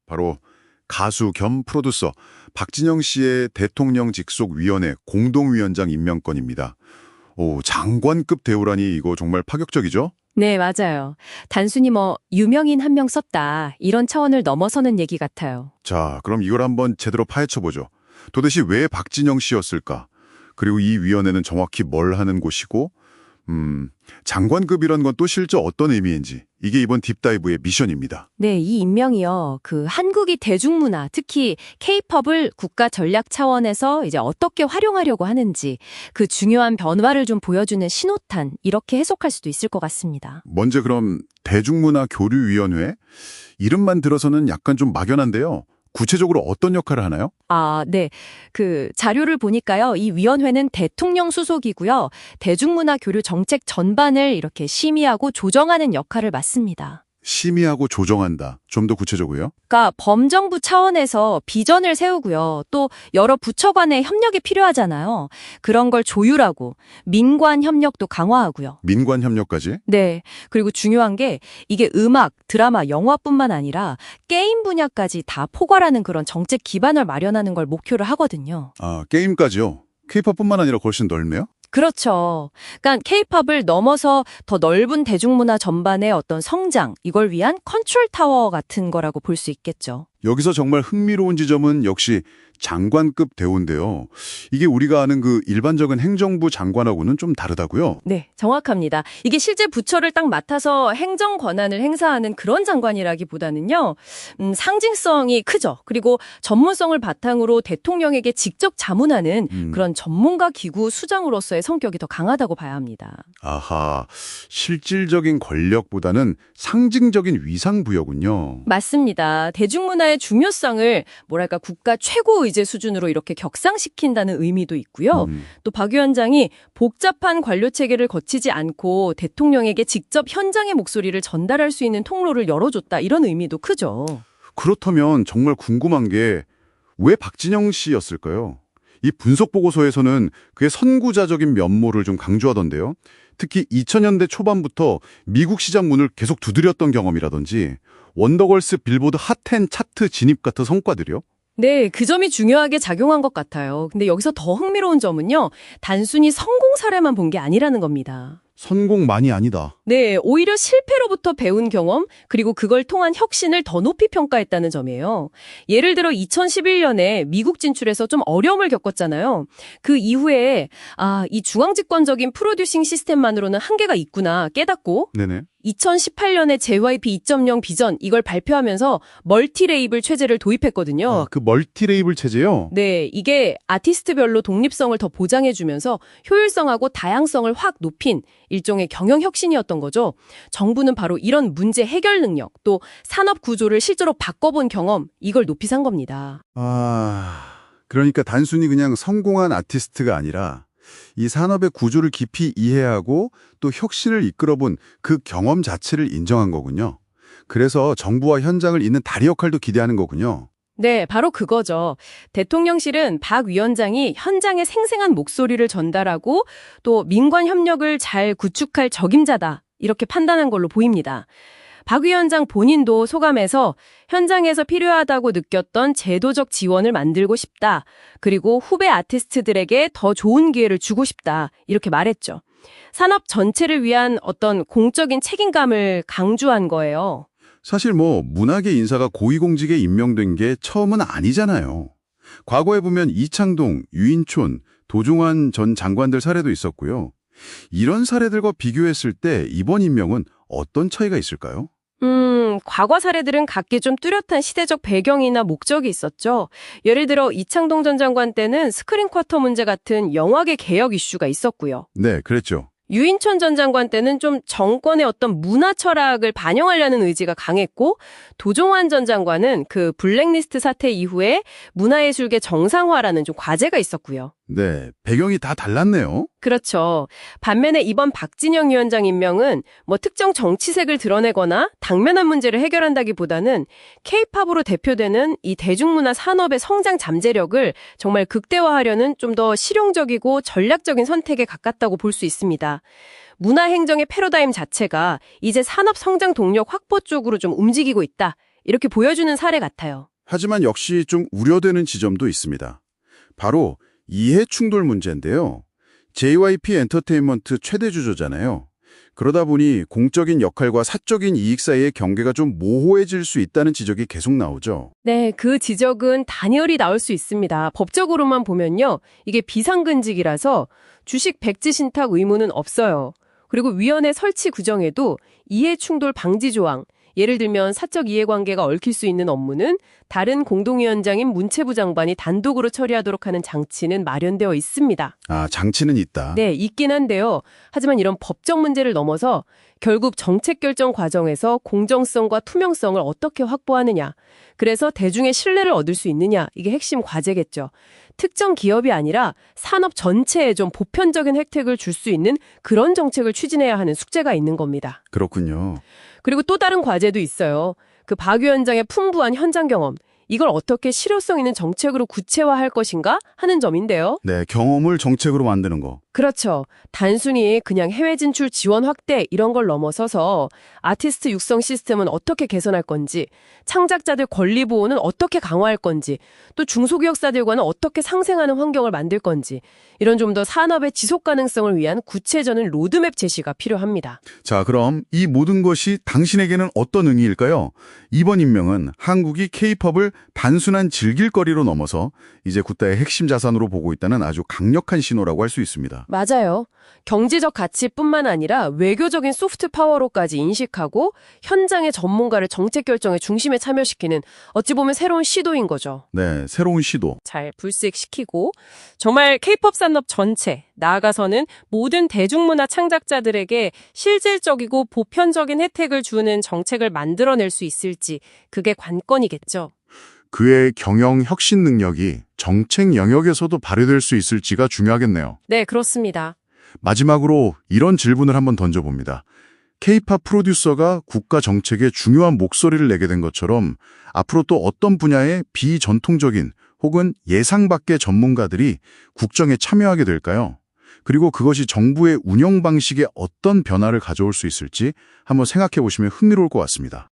바로 가수 겸 프로듀서 박진영 씨의 대통령 직속 위원회 공동위원장 임명건입니다. 오, 장관급 대우라니 이거 정말 파격적이죠? 네, 맞아요. 단순히 유명인 한 명 썼다, 이런 차원을 넘어서는 얘기 같아요. 자, 그럼 이걸 한번 제대로 파헤쳐보죠. 도대체 왜 박진영 씨였을까? 그리고 이 위원회는 정확히 뭘 하는 곳이고, 장관급이란 건 또 실제 어떤 의미인지, 이게 이번 딥다이브의 미션입니다. 네, 이 임명이요. 한국이 대중문화, 특히 K-팝을 국가 전략 차원에서 이제 어떻게 활용하려고 하는지 그 중요한 변화를 좀 보여주는 신호탄, 이렇게 해석할 수도 있을 것 같습니다. 먼저 그럼 대중문화 교류위원회? 이름만 들어서는 약간 좀 막연한데요. 구체적으로 어떤 역할을 하나요? 네. 자료를 보니까요. 이 위원회는 대통령 수속이고요. 대중문화 교류 정책 전반을 이렇게 심의하고 조정하는 역할을 맡습니다. 심의하고 조정한다. 좀 더 구체적으로요? 그러니까 범정부 차원에서 비전을 세우고요. 또 여러 부처 간의 협력이 필요하잖아요. 그런 걸 조율하고 민관 협력도 강화하고요. 민관 협력까지? 네. 그리고 중요한 게 이게 음악, 드라마, 영화뿐만 아니라 게임 분야까지 다 포괄하는 그런 정책 기반을 마련하는 걸 목표로 하거든요. 아, 게임까지요? K-팝뿐만 아니라 훨씬 넓네요? 그렇죠. 그러니까 K-팝을 넘어서 더 넓은 대중문화 전반의 어떤 성장, 이걸 위한 컨트롤 타워 같은 거라고 볼 수 있겠죠. 여기서 정말 흥미로운 지점은 역시 장관급 대우인데요. 이게 우리가 아는 그 일반적인 행정부 장관하고는 좀 다르다고요? 네, 정확합니다. 이게 실제 부처를 딱 맡아서 행정 권한을 행사하는 그런 장관이라기보다는요, 상징성이 크죠. 그리고 전문성을 바탕으로 대통령에게 직접 자문하는 그런 전문가 기구 수장으로서의 성격이 더 강하다고 봐야 합니다. 아하, 실질적인 권력보다는 상징적인 위상부여군요. 맞습니다. 대중문화의 중요성을 국가 최고 의제 수준으로 이렇게 격상시킨다는 의미도 있고요. 또 박 위원장이 복잡한 관료 체계를 거치지 않고 대통령에게 직접 현장의 목소리를 전달할 수 있는 통로를 열어줬다, 이런 의미도 크죠. 그렇다면 정말 궁금한 게 왜 박진영 씨였을까요? 이 분석 보고서에서는 그의 선구자적인 면모를 좀 강조하던데요. 특히 2000년대 초반부터 미국 시장 문을 계속 두드렸던 경험이라든지 원더걸스 빌보드 핫10 차트 진입 같은 성과들이요. 네, 그 점이 중요하게 작용한 것 같아요. 근데 여기서 더 흥미로운 점은요, 단순히 성공 사례만 본 게 아니라는 겁니다. 성공만이 아니다. 네, 오히려 실패로부터 배운 경험, 그리고 그걸 통한 혁신을 더 높이 평가했다는 점이에요. 예를 들어 2011년에 미국 진출해서 좀 어려움을 겪었잖아요. 그 이후에 이 중앙집권적인 프로듀싱 시스템만으로는 한계가 있구나 깨닫고, 네네. 2018년에 JYP 2.0 비전, 이걸 발표하면서 멀티 레이블 체제를 도입했거든요. 그 멀티 레이블 체제요? 네, 이게 아티스트별로 독립성을 더 보장해주면서 효율성하고 다양성을 확 높인 일종의 경영 혁신이었던 거죠. 정부는 바로 이런 문제 해결 능력, 또 산업 구조를 실제로 바꿔본 경험, 이걸 높이 산 겁니다. 그러니까 단순히 그냥 성공한 아티스트가 아니라 이 산업의 구조를 깊이 이해하고 또 혁신을 이끌어본 그 경험 자체를 인정한 거군요. 그래서 정부와 현장을 잇는 다리 역할도 기대하는 거군요. 네, 바로 그거죠. 대통령실은 박 위원장이 현장의 생생한 목소리를 전달하고 또 민관 협력을 잘 구축할 적임자다, 이렇게 판단한 걸로 보입니다. 박 위원장 본인도 소감에서 현장에서 필요하다고 느꼈던 제도적 지원을 만들고 싶다. 그리고 후배 아티스트들에게 더 좋은 기회를 주고 싶다, 이렇게 말했죠. 산업 전체를 위한 어떤 공적인 책임감을 강조한 거예요. 사실 문화계 인사가 고위공직에 임명된 게 처음은 아니잖아요. 과거에 보면 이창동, 유인촌, 도종환 전 장관들 사례도 있었고요. 이런 사례들과 비교했을 때 이번 임명은 어떤 차이가 있을까요? 과거 사례들은 각기 좀 뚜렷한 시대적 배경이나 목적이 있었죠. 예를 들어 이창동 전 장관 때는 스크린 쿼터 문제 같은 영화계 개혁 이슈가 있었고요. 네, 그랬죠. 유인촌 전 장관 때는 좀 정권의 어떤 문화 철학을 반영하려는 의지가 강했고, 도종환 전 장관은 그 블랙리스트 사태 이후에 문화예술계 정상화라는 좀 과제가 있었고요. 네, 배경이 다 달랐네요. 그렇죠. 반면에 이번 박진영 위원장 임명은 특정 정치색을 드러내거나 당면한 문제를 해결한다기보다는 K-팝으로 대표되는 이 대중문화 산업의 성장 잠재력을 정말 극대화하려는 좀 더 실용적이고 전략적인 선택에 가깝다고 볼 수 있습니다. 문화행정의 패러다임 자체가 이제 산업 성장 동력 확보 쪽으로 좀 움직이고 있다, 이렇게 보여주는 사례 같아요. 하지만 역시 좀 우려되는 지점도 있습니다. 바로 이해 충돌 문제인데요. JYP 엔터테인먼트 최대 주주잖아요. 그러다 보니 공적인 역할과 사적인 이익 사이의 경계가 좀 모호해질 수 있다는 지적이 계속 나오죠. 네, 그 지적은 단열이 나올 수 있습니다. 법적으로만 보면요. 이게 비상근직이라서 주식 백지 신탁 의무는 없어요. 그리고 위원회 설치 규정에도 이해충돌 방지 조항, 예를 들면 사적 이해관계가 얽힐 수 있는 업무는 다른 공동위원장인 문체부 장관이 단독으로 처리하도록 하는 장치는 마련되어 있습니다. 아, 장치는 있다. 네, 있긴 한데요. 하지만 이런 법적 문제를 넘어서 결국 정책 결정 과정에서 공정성과 투명성을 어떻게 확보하느냐, 그래서 대중의 신뢰를 얻을 수 있느냐, 이게 핵심 과제겠죠. 특정 기업이 아니라 산업 전체에 좀 보편적인 혜택을 줄 수 있는 그런 정책을 추진해야 하는 숙제가 있는 겁니다. 그렇군요. 그리고 또 다른 과제도 있어요. 그 박 위원장의 풍부한 현장 경험, 이걸 어떻게 실효성 있는 정책으로 구체화할 것인가 하는 점인데요. 네, 경험을 정책으로 만드는 거. 그렇죠. 단순히 그냥 해외 진출 지원 확대 이런 걸 넘어서서 아티스트 육성 시스템은 어떻게 개선할 건지, 창작자들 권리 보호는 어떻게 강화할 건지, 또 중소기업사들과는 어떻게 상생하는 환경을 만들 건지, 이런 좀 더 산업의 지속 가능성을 위한 구체적인 로드맵 제시가 필요합니다. 자, 그럼 이 모든 것이 당신에게는 어떤 의미일까요? 이번 임명은 한국이 K-팝을 단순한 즐길거리로 넘어서 이제 굿다의 핵심 자산으로 보고 있다는 아주 강력한 신호라고 할 수 있습니다. 맞아요. 경제적 가치뿐만 아니라 외교적인 소프트 파워로까지 인식하고 현장의 전문가를 정책 결정의 중심에 참여시키는 어찌 보면 새로운 시도인 거죠. 네, 새로운 시도. 잘 불식시키고 정말 K-팝 산업 전체, 나아가서는 모든 대중문화 창작자들에게 실질적이고 보편적인 혜택을 주는 정책을 만들어낼 수 있을지 그게 관건이겠죠. 그의 경영 혁신 능력이 정책 영역에서도 발휘될 수 있을지가 중요하겠네요. 네, 그렇습니다. 마지막으로 이런 질문을 한번 던져봅니다. K-팝 프로듀서가 국가 정책에 중요한 목소리를 내게 된 것처럼 앞으로 또 어떤 분야의 비전통적인 혹은 예상 밖의 전문가들이 국정에 참여하게 될까요? 그리고 그것이 정부의 운영 방식에 어떤 변화를 가져올 수 있을지 한번 생각해 보시면 흥미로울 것 같습니다.